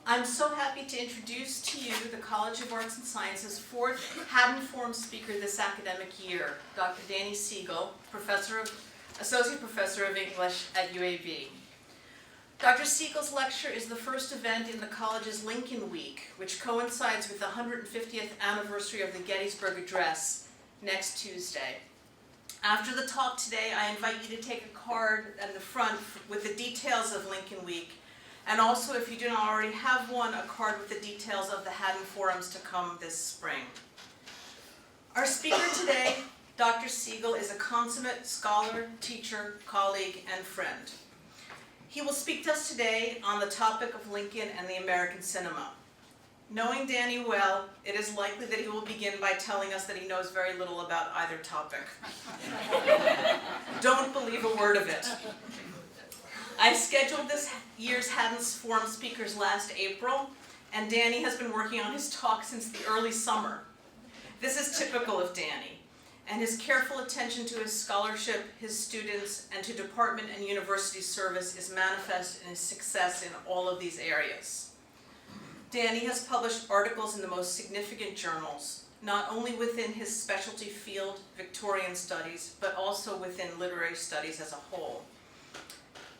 I'm so happy to introduce to you the College of Arts and Sciences' fourth Haddin Forum speaker this academic year, Dr. Danny Siegel, Associate Professor of English at UAB. Dr. Siegel's lecture is the first event in the college's Lincoln Week, which coincides with the 150th anniversary of the Gettysburg Address next Tuesday. After the talk today, I invite you to take a card at the front with the details of Lincoln Week, and also, if you do not already have one, a card with the details of the Haddin Forums to come this spring. Our speaker today, Dr. Siegel, is a consummate scholar, teacher, colleague, and friend. He will speak to us today on the topic of Lincoln and the American cinema. Knowing Danny well, it is likely that he will begin by telling us that he knows very little about either topic. Don't believe a word of it. I scheduled this year's Haddin Forum speakers last April, and Danny has been working on his talk since the early summer. This is typical of Danny, and his careful attention to his scholarship, his students, and to department and university service is manifest in his success in all of these areas. Danny has published articles in the most significant journals, not only within his specialty field, Victorian studies, but also within literary studies as a whole.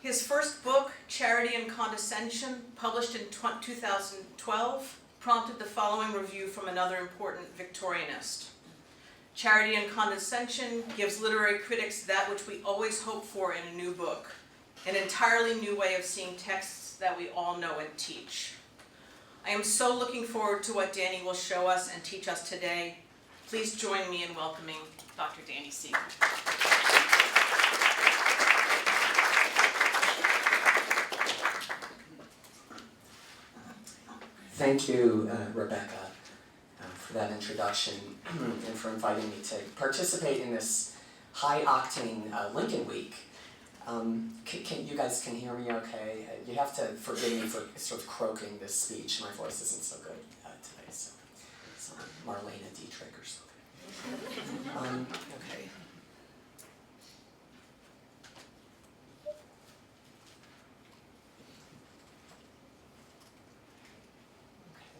His first book, Charity and Condescension, published in 2012, prompted the following review from another important Victorianist. Charity and Condescension gives literary critics that which we always hope for in a new book, an entirely new way of seeing texts that we all know and teach. I am so looking forward to what Danny will show us and teach us today. Please join me in welcoming Dr. Danny Siegel. Thank you, Rebecca, for that introduction and for inviting me to participate in this high-octane Lincoln Week. You guys can hear me okay? You have to forgive me for sort of croaking this speech. My voice isn't so good today, so it's Marlena Dietrich or something. Okay.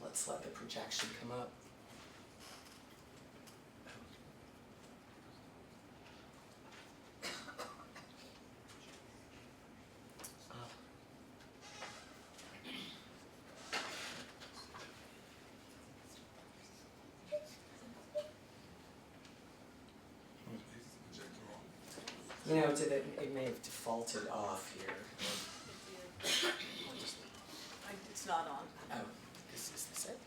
Let's let the projection come up. You know, it may have defaulted off here. It's not on. Oh, is this it?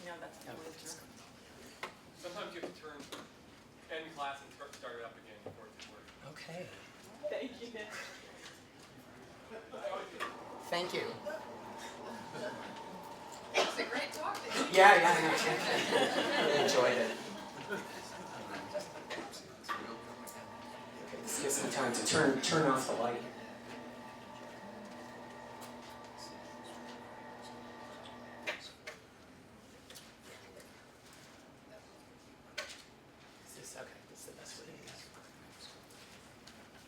No, that's the way to. Sometimes you have to end class and start it up again before it works. Okay. Thank you. Thank you. It's a great talk. Yeah, I really enjoyed it. Okay, this gives me time to turn off the light.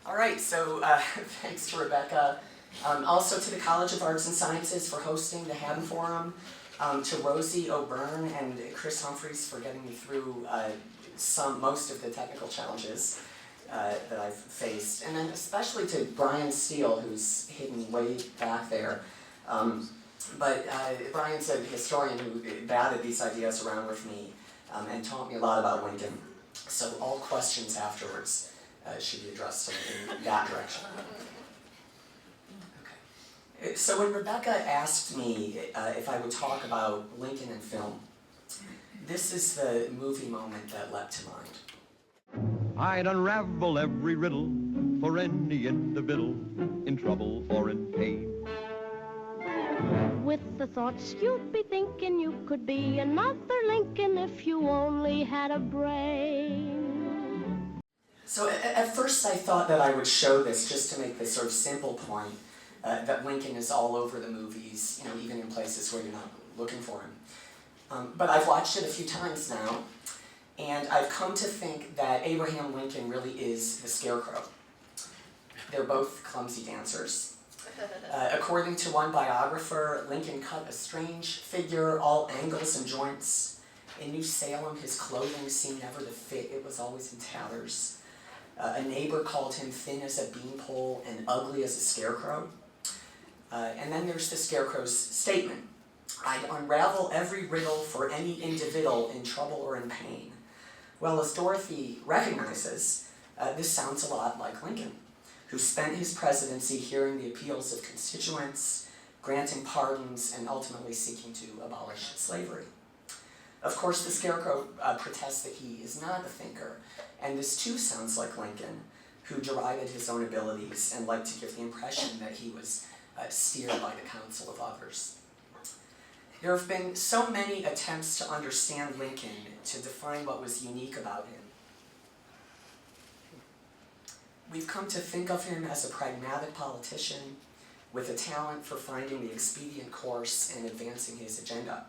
All right, so thanks to Rebecca, also to the College of Arts and Sciences for hosting the Haddin Forum, to Rosie O'Byrne and Chris Humphreys for getting me through most of the technical challenges that I've faced, and then especially to Brian Steele, who's hidden way back there. But Brian's a historian who batted these ideas around with me and taught me a lot about Lincoln. So all questions afterwards should be addressed in that direction. Okay. So when Rebecca asked me if I would talk about Lincoln and film, this is the movie moment that leapt to mind. I'd unravel every riddle for any individual in trouble or in pain. With the thoughts you'd be thinking you could be another Lincoln if you only had a brain. So at first I thought that I would show this just to make this sort of simple point that Lincoln is all over the movies, you know, even in places where you're not looking for him. But I've watched it a few times now, and I've come to think that Abraham Lincoln really is the Scarecrow. They're both clumsy dancers. According to one biographer, Lincoln cut a strange figure, all angles and joints. In New Salem, his clothing seemed never to fit, it was always in tatters. A neighbor called him thin as a beanpole and ugly as a scarecrow. And then there's the scarecrow's statement. I'd unravel every riddle for any individual in trouble or in pain. Well, as Dorothy recognizes, this sounds a lot like Lincoln, who spent his presidency hearing the appeals of constituents, granting pardons, and ultimately seeking to abolish slavery. Of course, the scarecrow protests that he is not a thinker, and this too sounds like Lincoln, who derided his own abilities and liked to give the impression that he was steered by the counsel of others. There have been so many attempts to understand Lincoln, to define what was unique about him. We've come to think of him as a pragmatic politician with a talent for finding the expedient course and advancing his agenda.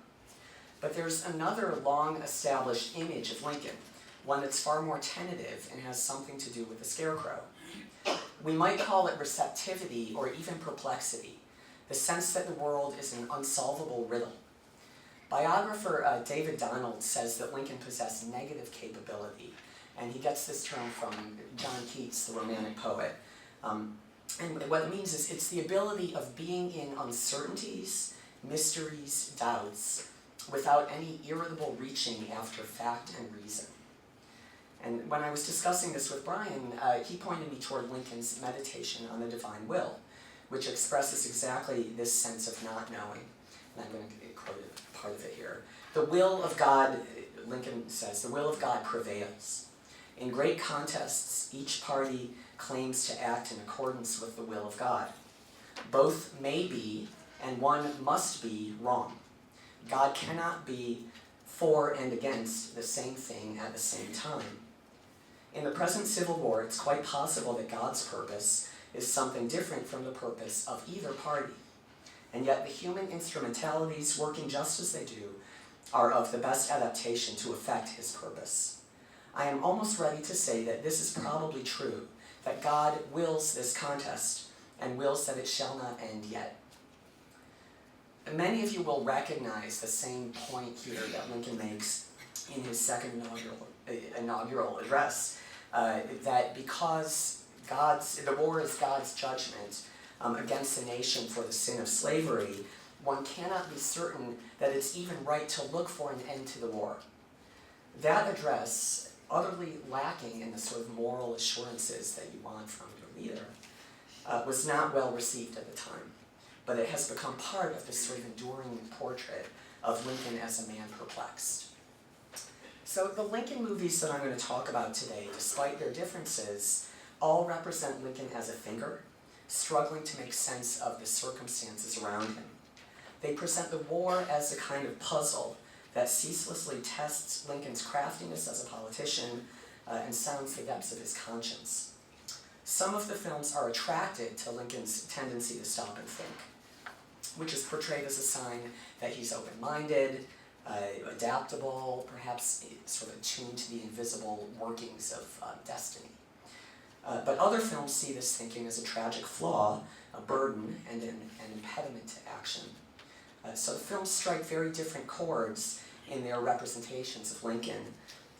But there's another long-established image of Lincoln, one that's far more tentative and has something to do with the scarecrow. We might call it receptivity or even perplexity, the sense that the world is an unsolvable riddle. Biographer David Donald says that Lincoln possessed negative capability, and he gets this term from John Keats, the Romantic poet. And what it means is it's the ability of being in uncertainties, mysteries, doubts, without any irritable reaching after fact and reason. And when I was discussing this with Brian, he pointed me toward Lincoln's meditation on the divine will, which expresses exactly this sense of not knowing. And I'm going to quote part of it here. The will of God, Lincoln says, the will of God prevails. In great contests, each party claims to act in accordance with the will of God. Both may be, and one must be, wrong. God cannot be for and against the same thing at the same time. In the present Civil War, it's quite possible that God's purpose is something different from the purpose of either party. And yet the human instrumentalities, working just as they do, are of the best adaptation to effect his purpose. I am almost ready to say that this is probably true, that God wills this contest, and wills that it shall not end yet. Many of you will recognize the same point here that Lincoln makes in his second inaugural address, that because the war is God's judgment against the nation for the sin of slavery, one cannot be certain that it's even right to look for an end to the war. That address, utterly lacking in the sort of moral assurances that you want from your leader, was not well received at the time. But it has become part of this sort of enduring portrait of Lincoln as a man perplexed. So the Lincoln movies that I'm going to talk about today, despite their differences, all represent Lincoln as a thinker, struggling to make sense of the circumstances around him. They present the war as a kind of puzzle that ceaselessly tests Lincoln's craftiness as a politician and sounds the depths of his conscience. Some of the films are attracted to Lincoln's tendency to stop and think, which is portrayed as a sign that he's open-minded, adaptable, perhaps sort of attuned to the invisible workings of destiny. But other films see this thinking as a tragic flaw, a burden, and an impediment to action. So the films strike very different chords in their representations of Lincoln,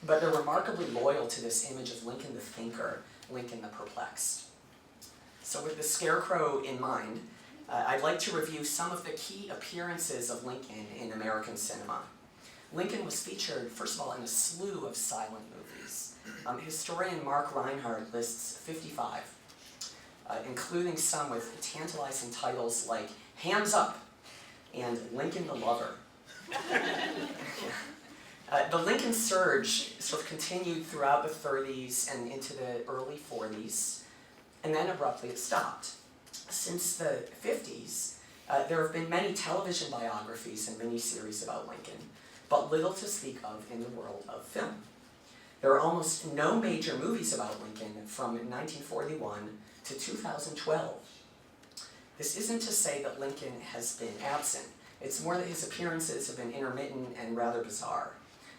but they're remarkably loyal to this image of Lincoln the thinker, Lincoln the perplexed. So with the scarecrow in mind, I'd like to review some of the key appearances of Lincoln in American cinema. Lincoln was featured, first of all, in a slew of silent movies. Historian Mark Reinhardt lists 55, including some with tantalizing titles like Hands Up and Lincoln the Lover. The Lincoln surge sort of continued throughout the 30s and into the early 40s, and then abruptly it stopped. Since the 50s, there have been many television biographies and miniseries about Lincoln, but little to speak of in the world of film. There are almost no major movies about Lincoln from 1941 to 2012. This isn't to say that Lincoln has been absent. It's more that his appearances have been intermittent and rather bizarre.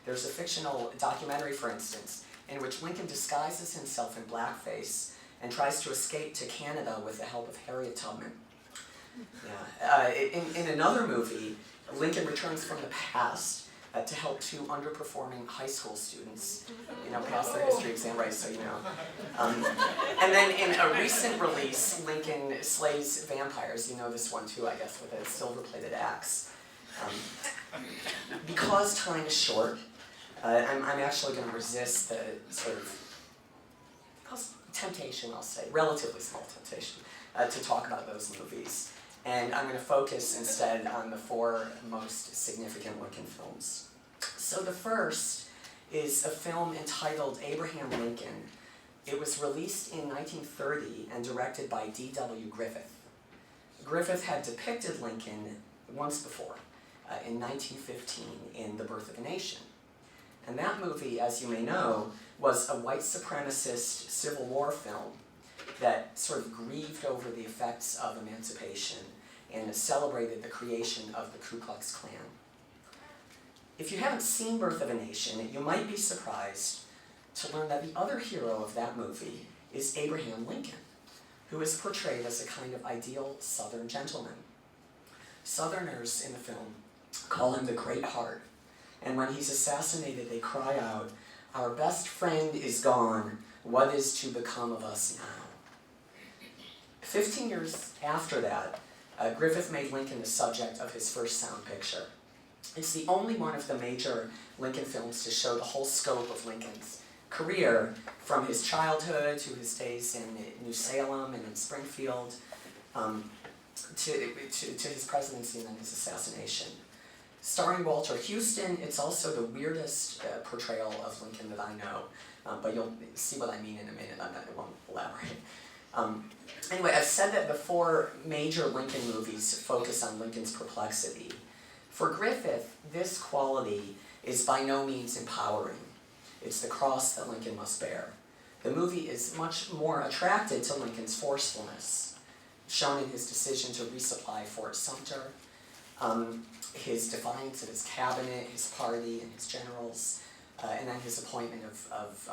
There's a fictional documentary, for instance, in which Lincoln disguises himself in blackface and tries to escape to Canada with the help of Harriet Tubman. Yeah. In another movie, Lincoln returns from the past to help two underperforming high school students, pass their history exam, right? So you know. And then in a recent release, Lincoln slays vampires. You know this one too, I guess, with a silver-plated axe. Because time is short, I'm actually going to resist the sort of temptation, I'll say, relatively small temptation, to talk about those movies. And I'm going to focus instead on the four most significant Lincoln films. So the first is a film entitled Abraham Lincoln. It was released in 1930 and directed by D.W. Griffith. Griffith had depicted Lincoln once before, in 1915, in The Birth of a Nation. And that movie, as you may know, was a white supremacist Civil War film that sort of grieved over the effects of emancipation and celebrated the creation of the Ku Klux Klan. If you haven't seen Birth of a Nation, you might be surprised to learn that the other hero of that movie is Abraham Lincoln, who is portrayed as a kind of ideal Southern gentleman. Southerners in the film call him the Great Heart, and when he's assassinated, they cry out, "Our best friend is gone, what is to become of us now?" 15 years after that, Griffith made Lincoln the subject of his first sound picture. It's the only one of the major Lincoln films to show the whole scope of Lincoln's career, from his childhood to his days in New Salem and in Springfield, to his presidency and then his assassination. Starring Walter Houston, it's also the weirdest portrayal of Lincoln that I know, but you'll see what I mean in a minute. I won't elaborate. Anyway, I've said that the four major Lincoln movies focus on Lincoln's perplexity. For Griffith, this quality is by no means empowering. It's the cross that Lincoln must bear. The movie is much more attracted to Lincoln's forcefulness, shown in his decision to resupply Fort Sumter, his defiance of his cabinet, his party, and his generals, and then his appointment of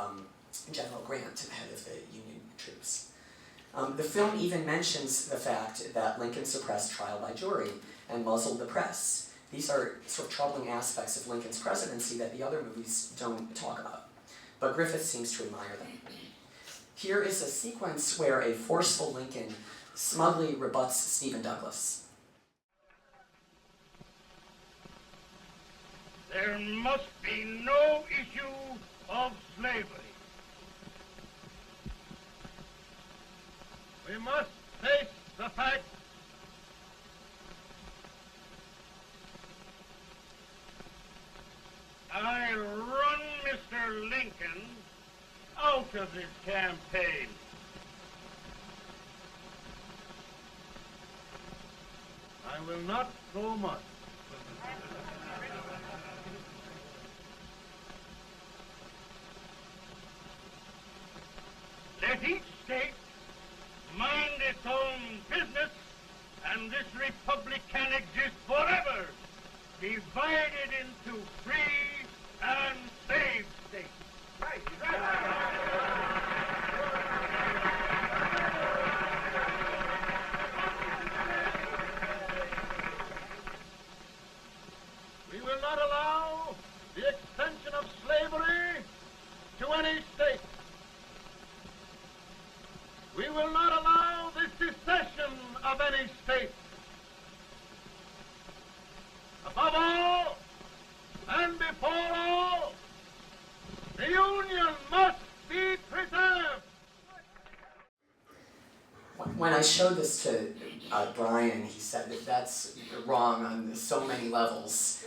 General Grant to the head of the Union troops. The film even mentions the fact that Lincoln suppressed trial by jury and muzzled the press. These are sort of troubling aspects of Lincoln's presidency that the other movies don't talk about, but Griffith seems to admire them. Here is a sequence where a forceful Lincoln smugly rebuts Stephen Douglas. There must be no issue of slavery. We must face the fact I run Mr. Lincoln out of this campaign. I will not go much. Let each state mind its own business, and this republic can exist forever, divided into free and slave states. Right. We will not allow the extension of slavery to any state. We will not allow the secession of any state. Above all, and before all, the Union must be preserved. When I showed this to Brian, he said that that's wrong on so many levels.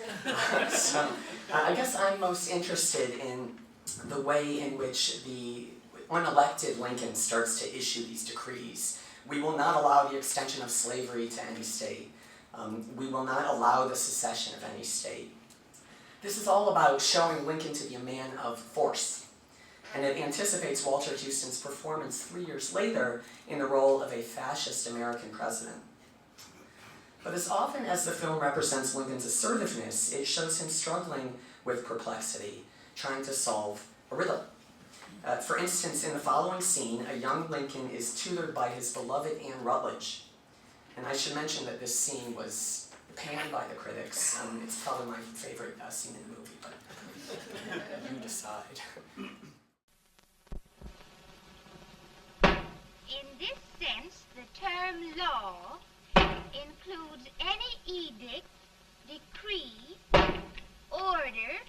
So I guess I'm most interested in the way in which the unelected Lincoln starts to issue these decrees. We will not allow the extension of slavery to any state. We will not allow the secession of any state. This is all about showing Lincoln to be a man of force, and it anticipates Walter Houston's performance 3 years later in the role of a fascist American president. But as often as the film represents Lincoln's assertiveness, it shows him struggling with perplexity, trying to solve a riddle. For instance, in the following scene, a young Lincoln is tutored by his beloved Anne Rutledge. And I should mention that this scene was panned by the critics. It's probably my favorite scene in the movie, but you decide. In this sense, the term law includes any edict, decree, order,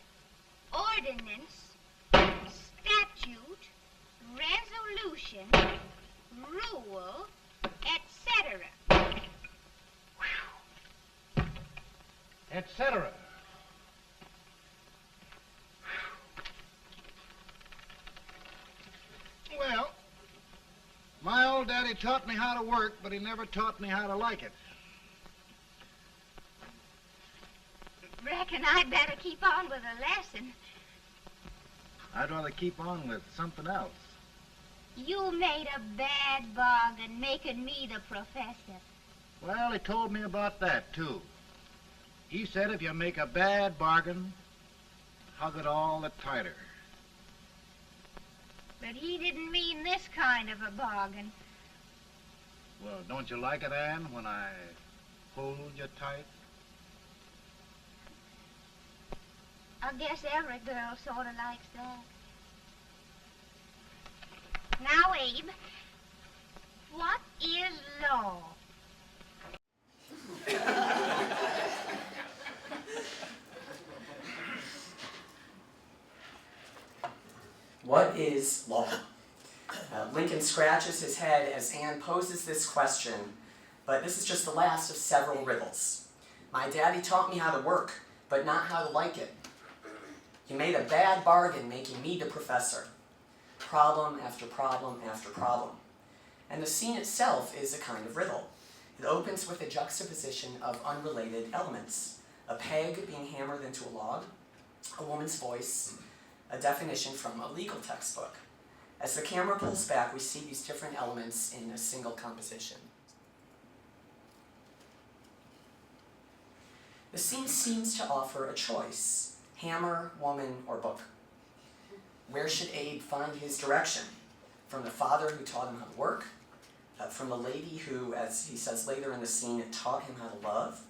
ordinance, statute, resolution, rule, etc. Etc. Well, my old daddy taught me how to work, but he never taught me how to like it. Reckon I'd better keep on with the lesson. I'd rather keep on with something else. You made a bad bargain making me the professor. Well, he told me about that, too. He said if you make a bad bargain, hug it all the tighter. But he didn't mean this kind of a bargain. Well, don't you like it, Anne, when I hold you tight? I guess every girl sort of likes that. Now, Abe, what is law? What is law? Lincoln scratches his head as Anne poses this question, but this is just the last of several riddles. My daddy taught me how to work, but not how to like it. He made a bad bargain making me the professor. Problem after problem after problem. And the scene itself is a kind of riddle. It opens with a juxtaposition of unrelated elements. A peg being hammered into a log, a woman's voice, a definition from a legal textbook. As the camera pulls back, we see these different elements in a single composition. The scene seems to offer a choice: hammer, woman, or book. Where should Abe find his direction? From the father who taught him how to work? From the lady who, as he says later in the scene, taught him how to love?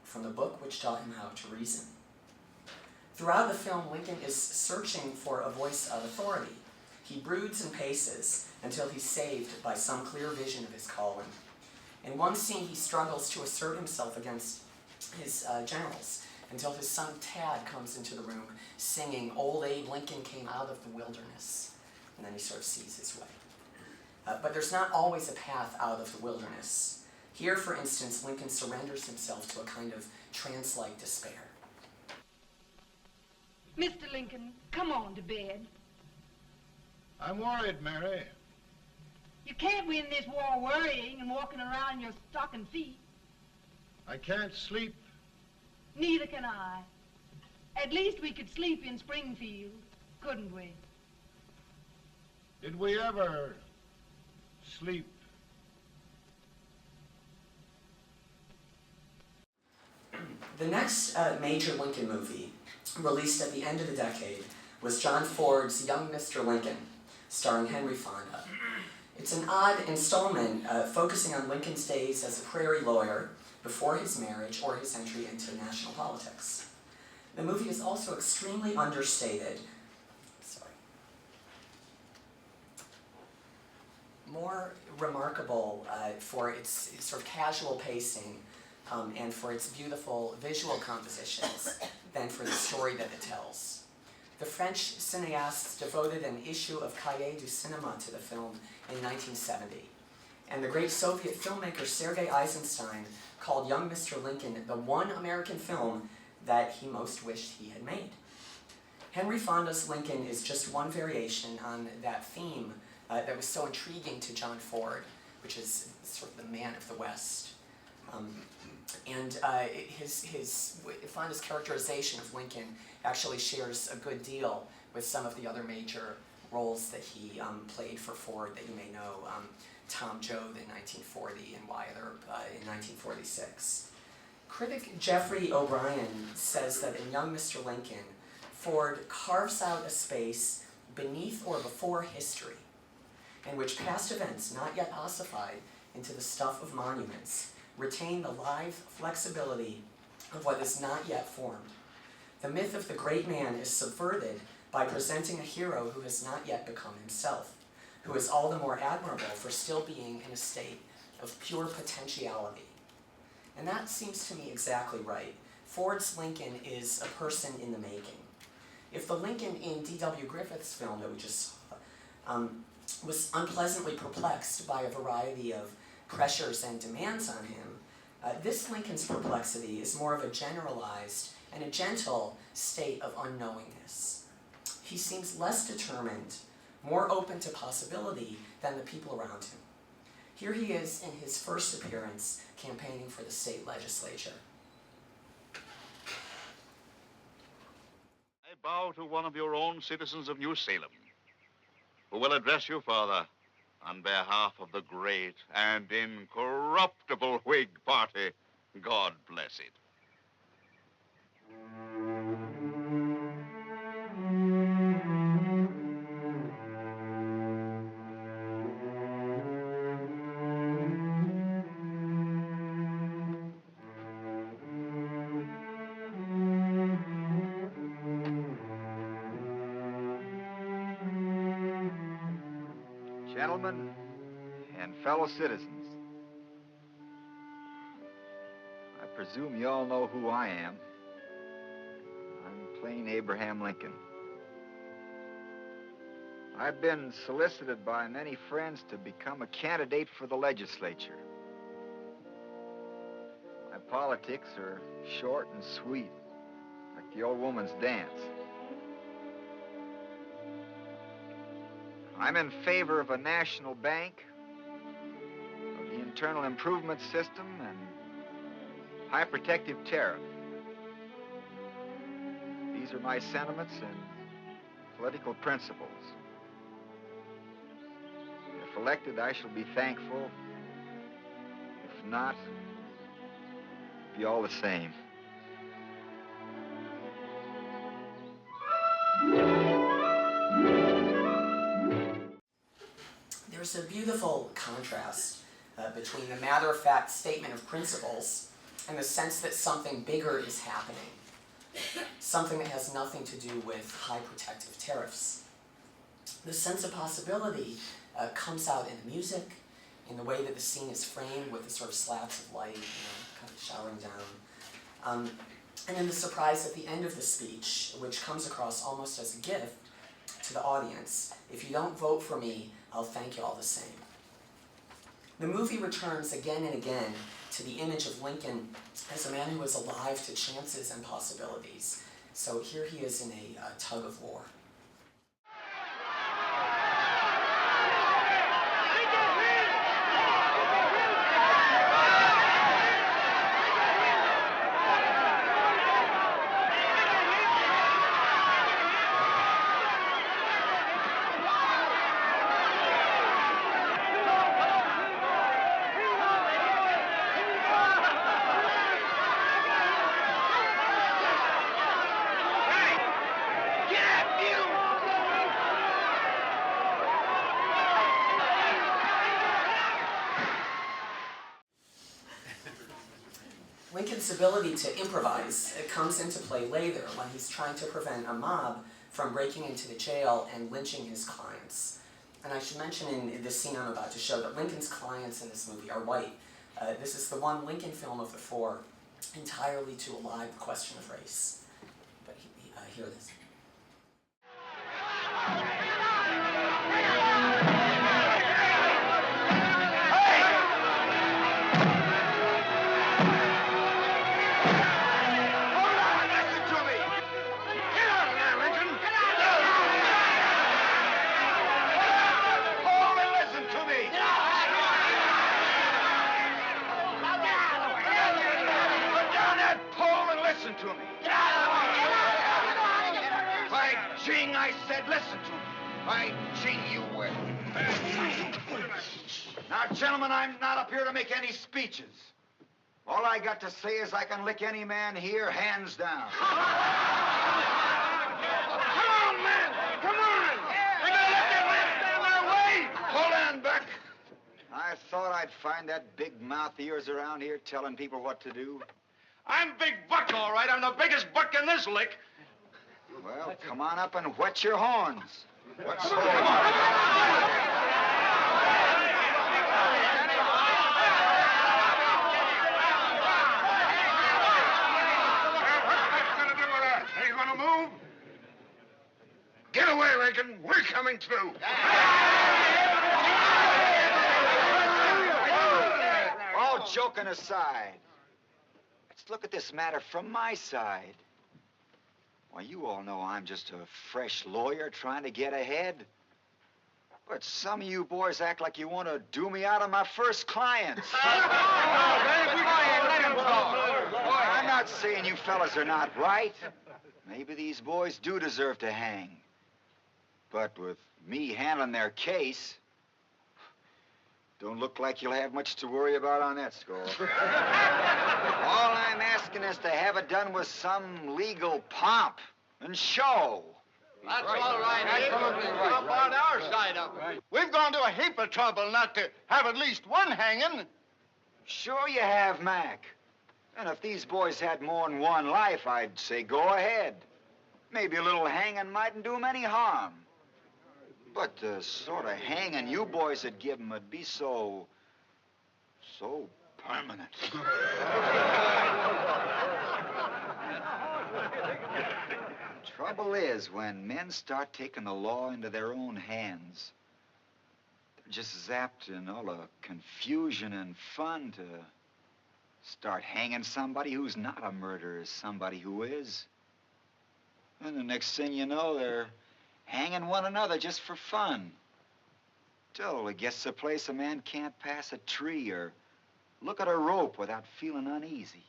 From the book which taught him how to reason? Throughout the film, Lincoln is searching for a voice of authority. He broods and paces until he's saved by some clear vision of his calling. In one scene, he struggles to assert himself against his generals until his son Tad comes into the room singing, "Old Abe Lincoln came out of the wilderness," and then he sort of sees his way. But there's not always a path out of the wilderness. Here, for instance, Lincoln surrenders himself to a kind of trance-like despair. Mr. Lincoln, come on to bed. I'm worried, Mary. You can't win this war worrying and walking around in your stocking feet. I can't sleep. Neither can I. At least we could sleep in Springfield, couldn't we? Did we ever sleep? The next major Lincoln movie, released at the end of the decade, was John Ford's Young Mr. Lincoln, starring Henry Fonda. It's an odd installment focusing on Lincoln's days as a prairie lawyer before his marriage or his entry into national politics. The movie is also extremely understated. More remarkable for its sort of casual pacing and for its beautiful visual compositions than for the story that it tells. The French cineasts devoted an issue of Cahiers du Cinéma to the film in 1970, and the great Soviet filmmaker Sergei Eisenstein called Young Mr. Lincoln the one American film that he most wished he had made. Henry Fonda's Lincoln is just one variation on that theme that was so intriguing to John Ford, which is sort of the man of the West. Fonda's characterization of Lincoln actually shares a good deal with some of the other major roles that he played for Ford that you may know, Tom Joad in 1940 and Wyatt Earp in 1946. Critic Jeffrey O'Brien says that in Young Mr. Lincoln, Ford carves out a space beneath or before history, in which past events, not yet ossified, into the stuff of monuments retain the live flexibility of what is not yet formed. The myth of the great man is subverted by presenting a hero who has not yet become himself, who is all the more admirable for still being in a state of pure potentiality. And that seems to me exactly right. Ford's Lincoln is a person in the making. If the Lincoln in D.W. Griffith's film that we just saw was unpleasantly perplexed by a variety of pressures and demands on him, this Lincoln's perplexity is more of a generalized and a gentle state of unknowingness. He seems less determined, more open to possibility than the people around him. Here he is in his first appearance campaigning for the state legislature. I bow to one of your own citizens of New Salem, who will address you, Father, on behalf of the great and incorruptible Whig Party. God bless it. Gentlemen and fellow citizens, I presume you all know who I am. I'm plain Abraham Lincoln. I've been solicited by many friends to become a candidate for the legislature. My politics are short and sweet, like the old woman's dance. I'm in favor of a national bank, of the internal improvement system, and high protective tariff. These are my sentiments and political principles. If elected, I shall be thankful. If not, it'll be all the same. There's a beautiful contrast between the matter-of-fact statement of principles and the sense that something bigger is happening, something that has nothing to do with high protective tariffs. The sense of possibility comes out in the music, in the way that the scene is framed with the sort of slabs of light, kind of showering down, and in the surprise at the end of the speech, which comes across almost as a gift to the audience. If you don't vote for me, I'll thank you all the same. The movie returns again and again to the image of Lincoln as a man who was alive to chances and possibilities. So here he is in a tug of war. Lincoln's ability to improvise comes into play later when he's trying to prevent a mob from breaking into the jail and lynching his clients. And I should mention in this scene I'm about to show that Lincoln's clients in this movie are white. This is the one Lincoln film of the four entirely to elide the question of race. But hear this. I said, listen to me. I ching you with. Now, gentlemen, I'm not up here to make any speeches. All I got to say is I can lick any man here, hands down. Come on, man! Come on! We're gonna let that man stand in our way! Hold on, Buck. I thought I'd find that big mouth of yours around here telling people what to do. I'm Big Buck, all right. I'm the biggest buck in this lick. Well, come on up and whet your horns. What's so? Are you gonna move? Get away, Lincoln. We're coming through. All joking aside, let's look at this matter from my side. Why, you all know I'm just a fresh lawyer trying to get ahead. But some of you boys act like you want to do me out of my first client. I'm not saying you fellas are not right. Maybe these boys do deserve to hang. But with me handling their case, don't look like you'll have much to worry about on that score. All I'm asking is to have it done with some legal pomp and show. That's all right. Absolutely right. Up on our side of it. We've gone to a heap of trouble not to have at least one hanging. Sure you have, Mac. And if these boys had more than one life, I'd say go ahead. Maybe a little hanging mightn't do them any harm. But the sort of hanging you boys would give them would be so permanent. Trouble is, when men start taking the law into their own hands, they're just zapped in all the confusion and fun to start hanging somebody who's not a murderer as somebody who is. And the next thing you know, they're hanging one another just for fun. Till it gets to a place a man can't pass a tree or look at a rope without feeling uneasy.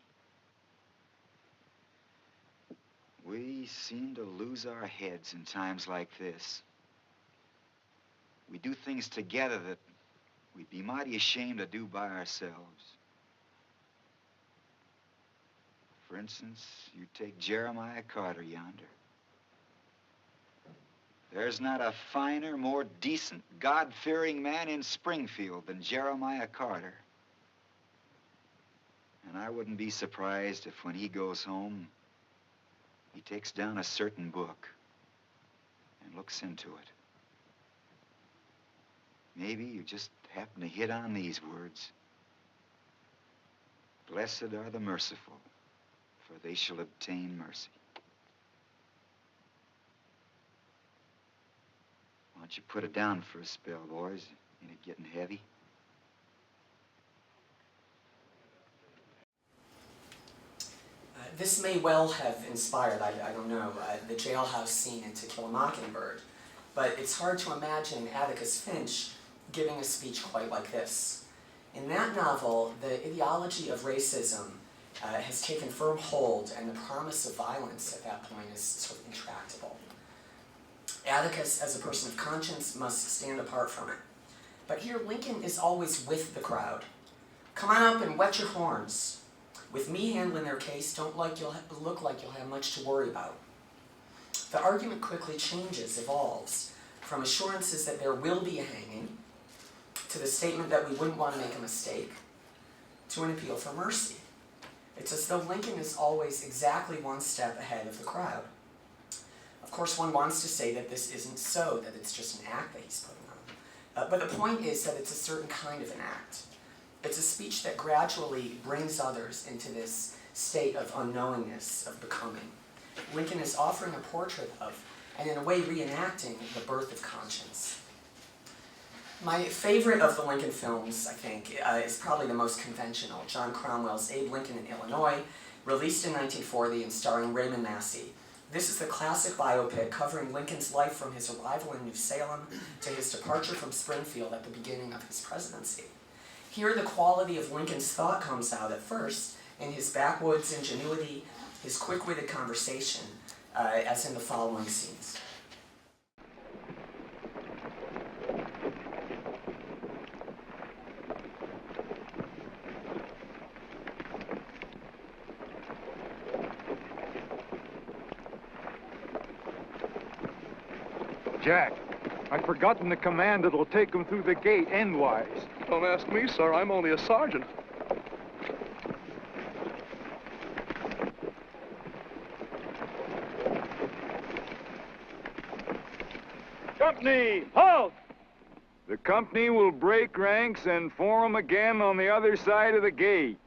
We seem to lose our heads in times like this. We do things together that we'd be mighty ashamed to do by ourselves. For instance, you take Jeremiah Carter yonder. There's not a finer, more decent, God-fearing man in Springfield than Jeremiah Carter. And I wouldn't be surprised if when he goes home, he takes down a certain book and looks into it. Maybe you just happen to hit on these words. Blessed are the merciful, for they shall obtain mercy. Why don't you put it down for a spell, boys? Ain't it getting heavy? This may well have inspired, I don't know, the jailhouse scene in To Kill a Mockingbird, but it's hard to imagine Atticus Finch giving a speech quite like this. In that novel, the ideology of racism has taken firm hold, and the promise of violence at that point is sort of intractable. Atticus, as a person of conscience, must stand apart from it. But here, Lincoln is always with the crowd. Come on up and wet your horns. With me handling their case, don't look like you'll have much to worry about. The argument quickly changes, evolves, from assurances that there will be a hanging, to the statement that we wouldn't want to make a mistake, to an appeal for mercy. It's as though Lincoln is always exactly one step ahead of the crowd. Of course, one wants to say that this isn't so, that it's just an act that he's putting on. But the point is that it's a certain kind of an act. It's a speech that gradually brings others into this state of unknowingness, of becoming. Lincoln is offering a portrait of, and in a way reenacting, the birth of conscience. My favorite of the Lincoln films, I think, is probably the most conventional, John Cromwell's Abe Lincoln in Illinois, released in 1940 and starring Raymond Massey. This is the classic biopic covering Lincoln's life from his arrival in New Salem to his departure from Springfield at the beginning of his presidency. Here, the quality of Lincoln's thought comes out at first in his backwoods ingenuity, his quick-witted conversation, as in the following scenes. Jack, I've forgotten the command that'll take him through the gate endwise. Don't ask me, sir. I'm only a sergeant. Company, halt! The company will break ranks and form again on the other side of the gate.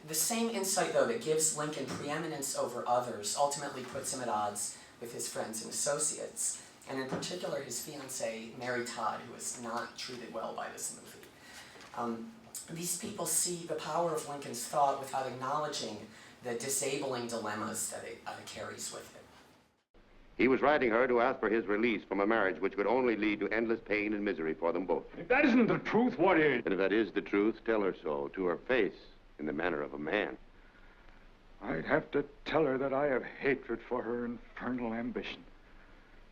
The same insight, though, that gives Lincoln preeminence over others ultimately puts him at odds with his friends and associates, and in particular his fiancée, Mary Todd, who is not treated well by this movie. These people see the power of Lincoln's thought without acknowledging the disabling dilemmas that it carries with it. He was writing her to ask for his release from a marriage which could only lead to endless pain and misery for them both. If that isn't the truth, what is? And if that is the truth, tell her so, to her face, in the manner of a man. I'd have to tell her that I have hatred for her infernal ambition.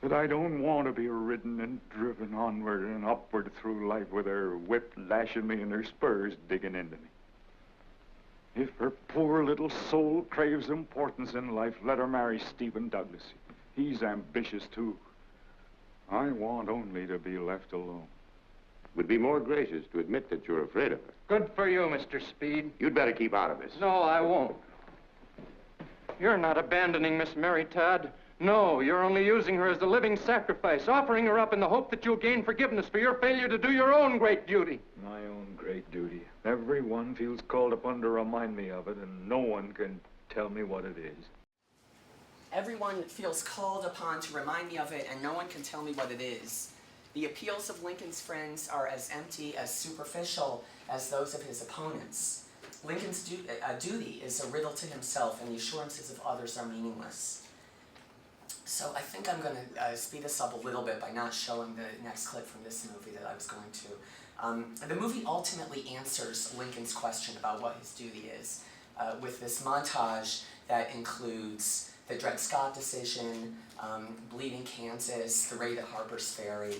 That I don't want to be ridden and driven onward and upward through life with her whip lashing me and her spurs digging into me. If her poor little soul craves importance in life, let her marry Stephen Douglas. He's ambitious, too. I want only to be left alone. Would be more gracious to admit that you're afraid of her. Good for you, Mr. Speed. You'd better keep out of this. No, I won't. You're not abandoning Miss Mary Todd. No, you're only using her as a living sacrifice, offering her up in the hope that you'll gain forgiveness for your failure to do your own great duty. My own great duty. Everyone feels called upon to remind me of it, and no one can tell me what it is. Everyone feels called upon to remind me of it, and no one can tell me what it is. The appeals of Lincoln's friends are as empty, as superficial as those of his opponents. Lincoln's duty is a riddle to himself, and the assurances of others are meaningless. So I think I'm going to speed this up a little bit by not showing the next clip from this movie that I was going to. The movie ultimately answers Lincoln's question about what his duty is, with this montage that includes the Dred Scott decision, Bleeding Kansas, the raid at Harper's Ferry,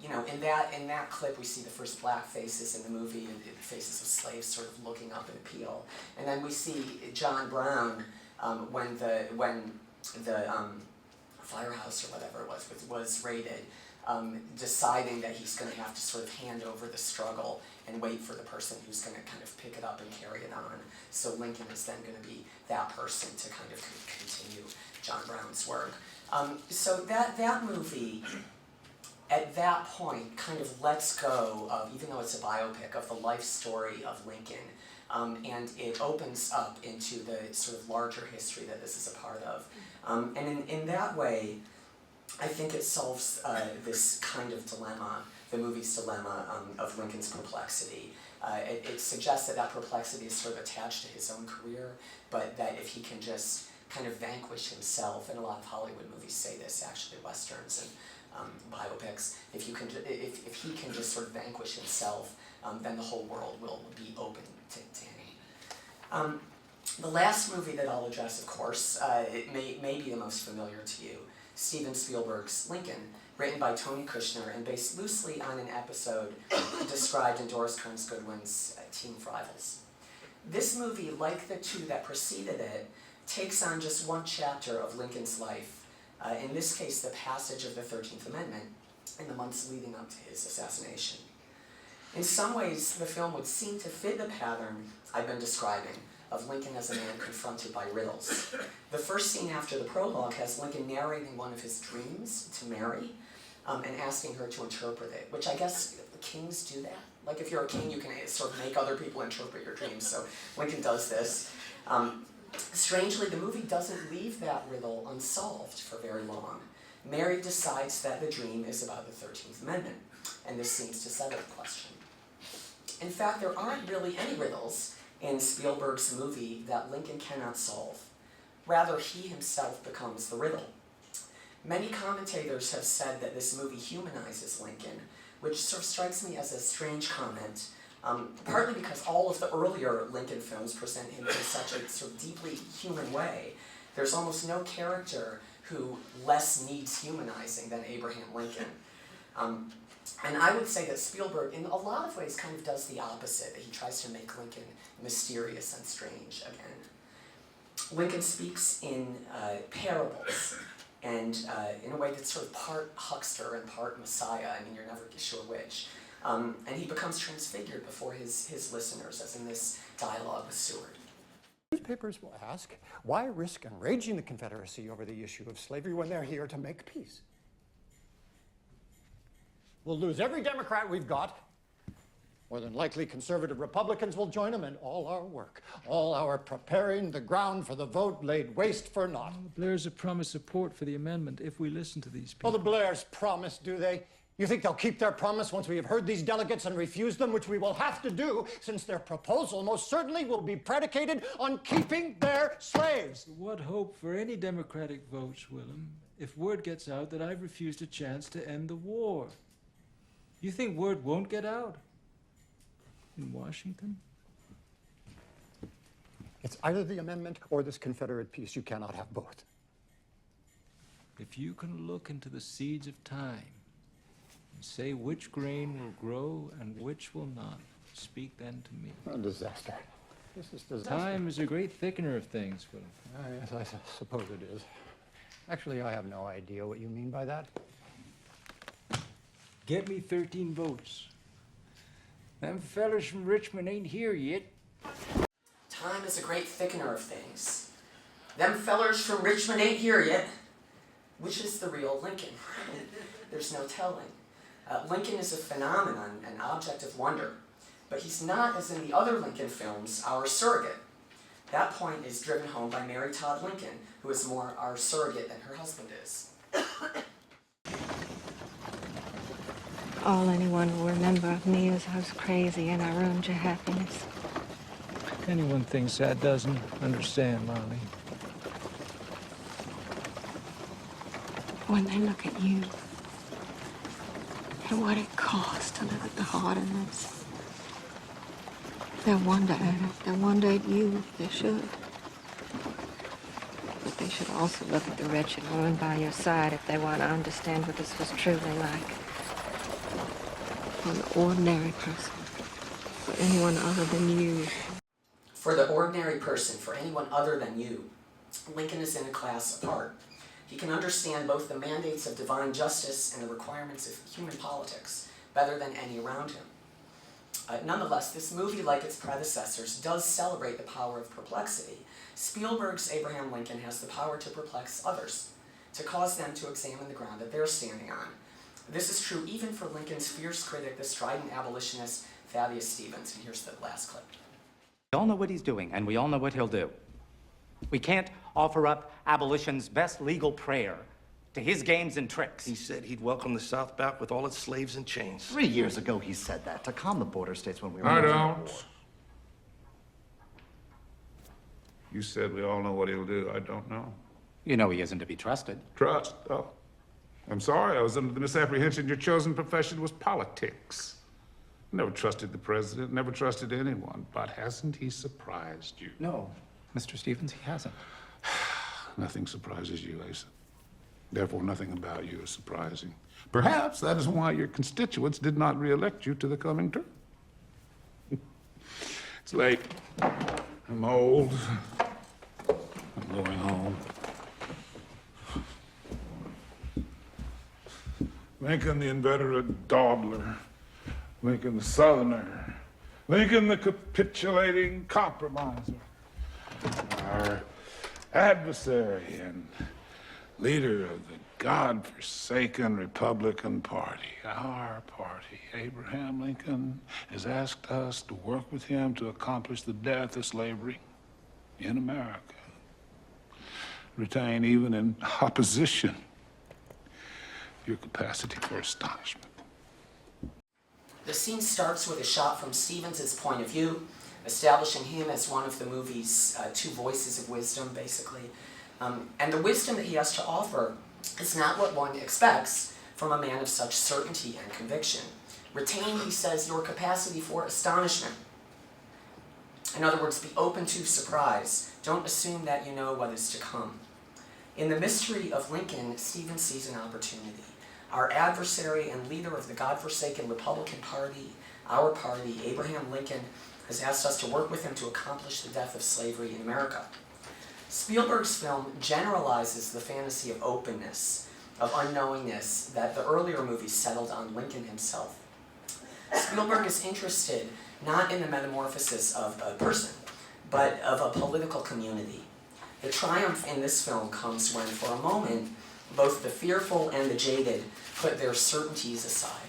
you know, in that clip we see the first black faces in the movie, and the faces of slaves sort of looking up in appeal, and then we see John Brown when the firehouse or whatever it was raided, deciding that he's going to have to sort of hand over the struggle and wait for the person who's going to kind of pick it up and carry it on. So Lincoln is then going to be that person to kind of continue John Brown's work. So that movie, at that point, kind of lets go of, even though it's a biopic, of the life story of Lincoln, and it opens up into the sort of larger history that this is a part of. And in that way, I think it solves this kind of dilemma, the movie's dilemma of Lincoln's perplexity. It suggests that perplexity is sort of attached to his own career, but that if he can just kind of vanquish himself, and a lot of Hollywood movies say this, actually, Westerns and biopics, if he can just sort of vanquish himself, then the whole world will be open to him. The last movie that I'll address, of course, it may be the most familiar to you, Steven Spielberg's Lincoln, written by Tony Kushner and based loosely on an episode described in Doris Kearns Goodwin's Team of Rivals. This movie, like the two that preceded it, takes on just one chapter of Lincoln's life, in this case the passage of the 13th Amendment in the months leading up to his assassination. In some ways, the film would seem to fit the pattern I've been describing of Lincoln as a man confronted by riddles. The first scene after the prologue has Lincoln narrating one of his dreams to Mary, and asking her to interpret it, which I guess kings do that. Like if you're a king, you can sort of make other people interpret your dreams, so Lincoln does this. Strangely, the movie doesn't leave that riddle unsolved for very long. Mary decides that the dream is about the 13th Amendment, and this seems to settle the question. In fact, there aren't really any riddles in Spielberg's movie that Lincoln cannot solve. Rather, he himself becomes the riddle. Many commentators have said that this movie humanizes Lincoln, which sort of strikes me as a strange comment, partly because all of the earlier Lincoln films present him in such a sort of deeply human way. There's almost no character who less needs humanizing than Abraham Lincoln. And I would say that Spielberg, in a lot of ways, kind of does the opposite, that he tries to make Lincoln mysterious and strange again. Lincoln speaks in parables, and in a way that's sort of part huckster and part messiah. I mean, you're never sure which. And he becomes transfigured before his listeners, as in this dialogue with Seward. Newspapers will ask, why risk enraging the Confederacy over the issue of slavery when they're here to make peace? We'll lose every Democrat we've got. More than likely, conservative Republicans will join them, and all our work, all our preparing the ground for the vote laid waste for naught. Well, the Blairs have promised support for the amendment if we listen to these people. Oh, the Blairs promise, do they? You think they'll keep their promise once we have heard these delegates and refuse them, which we will have to do, since their proposal most certainly will be predicated on keeping their slaves? What hope for any Democratic votes, Willem, if word gets out that I've refused a chance to end the war? You think word won't get out? In Washington? It's either the amendment or this Confederate peace. You cannot have both. If you can look into the seeds of time and say which grain will grow and which will not, speak then to me. A disaster. This is disaster. Time is a great thickener of things, Willem. Yes, I suppose it is. Actually, I have no idea what you mean by that. Get me 13 votes. Them fellas from Richmond ain't here yet. Time is a great thickener of things. Them fellers from Richmond ain't here yet. Which is the real Lincoln? There's no telling. Lincoln is a phenomenon, an object of wonder. But he's not, as in the other Lincoln films, our surrogate. That point is driven home by Mary Todd Lincoln, who is more our surrogate than her husband is. All anyone will remember of me is I was crazy and I ruined your happiness. Anyone thinks that doesn't understand, Molly. When they look at you and what it costs to live at the heart of this, they'll wonder at it. They'll wonder at you. They should. But they should also look at the wretched woman by your side if they want to understand what this was truly like. For the ordinary person, for anyone other than you. For the ordinary person, for anyone other than you, Lincoln is in a class apart. He can understand both the mandates of divine justice and the requirements of human politics better than any around him. Nonetheless, this movie, like its predecessors, does celebrate the power of perplexity. Spielberg's Abraham Lincoln has the power to perplex others, to cause them to examine the ground that they're standing on. This is true even for Lincoln's fierce critic, the strident abolitionist Thaddeus Stevens. And here's the last clip. We all know what he's doing, and we all know what he'll do. We can't offer up abolition's best legal prayer to his games and tricks. He said he'd welcome the South back with all its slaves and chains. 3 years ago he said that, to calm the border states when we were... I don't. You said we all know what he'll do. I don't know. You know he isn't to be trusted. Trust? Oh. I'm sorry, I was under the misapprehension your chosen profession was politics. Never trusted the president, never trusted anyone, but hasn't he surprised you? No, Mr. Stevens, he hasn't. Nothing surprises you, Asa. Therefore, nothing about you is surprising. Perhaps that is why your constituents did not re-elect you to the coming term. It's late. I'm old. I'm going home. Lincoln the inveterate dawdler, Lincoln the southerner, Lincoln the capitulating compromiser, our adversary and leader of the God-forsaken Republican Party, our party. Abraham Lincoln has asked us to work with him to accomplish the death of slavery in America. Retain even in opposition your capacity for astonishment. The scene starts with a shot from Stevens' point of view, establishing him as one of the movie's two voices of wisdom, basically. And the wisdom that he has to offer is not what one expects from a man of such certainty and conviction. Retain, he says, your capacity for astonishment. In other words, be open to surprise. Don't assume that you know what is to come. In the mystery of Lincoln, Stevens sees an opportunity. Our adversary and leader of the God-forsaken Republican Party, our party, Abraham Lincoln, has asked us to work with him to accomplish the death of slavery in America. Spielberg's film generalizes the fantasy of openness, of unknowingness that the earlier movies settled on Lincoln himself. Spielberg is interested not in the metamorphosis of a person, but of a political community. The triumph in this film comes when, for a moment, both the fearful and the jaded put their certainties aside.